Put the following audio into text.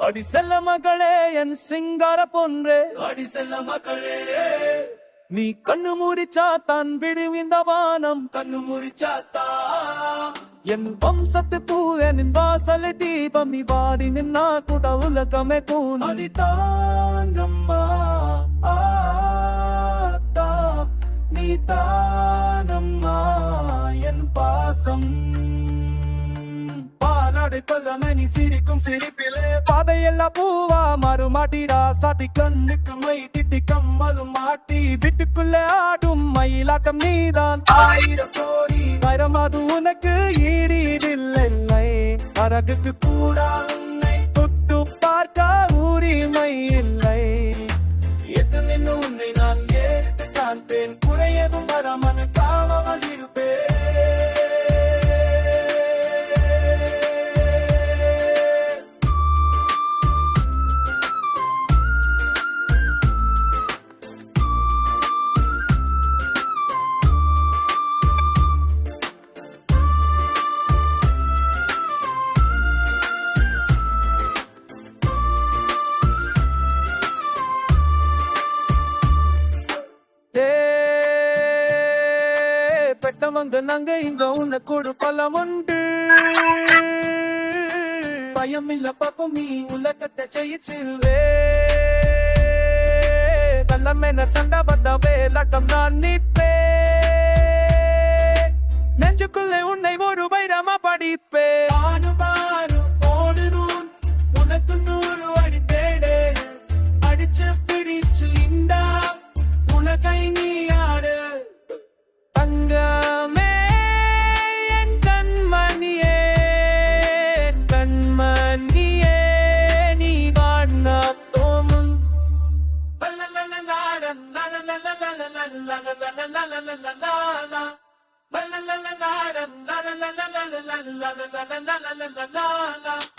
அடி செல்ல மகளே என் சிங்கார பொன்றே, அடி செல்ல மகளே நீ கண்ணு முறிச்சா தான் விடும் இந்த வானம், கண்ணு முறிச்சாத்தா என் வம்சத்து பூவன் வாசல் தீபம், நீ வாடி நின்னா கூட உலகமே தூண். அடி தாங்கம்மா ஆத்தா, நீ தானம்மா என் பாசம். நீ சிரிக்கும் சிரிப்பிலே பாதையெல்லாம் பூவா மறுமாட்டிரா சாட்டி, கண்ணுக்கு மை திட்டி கம்மலும் மாட்டி, வீட்டுக்குள்ளே ஆடும் மயிலாட்டம் நீதான். 1000 கோடி வைரம் அது உனக்கு ஈடில்லை, அழகுக்கு கூட உன்னை தொட்டு பார்க்க உரிமை இல்லை. எட்டு நின்று உன்னை நான் ஏறிட்டு காண்பேன், குறையதும் வராமல் காவல் இருப்பேன். பெட்டவங்க நாங்க இங்க உன்னை கூடு பலம் உண்டு, பயம் இல்ல பாப்போம் நீ உலகத்தை ஜெயிச்சிருவே. கண்ணமேன சண்டை வந்தாவே லட்டம் நான் நிற்பே, நெஞ்சுக்குள்ளே உன்னை ஒரு வைரமா படிப்பே. ஆடு பாரு ஓடுனூன் உனக்கு 100 அடி தேடு, அடிச்சு பிடிச்சு இந்தா உனக்கை நீ ஆடு. தங்கமே என் கண்மணியே, கண்மணியே நீ வாண்ணா தோமும். la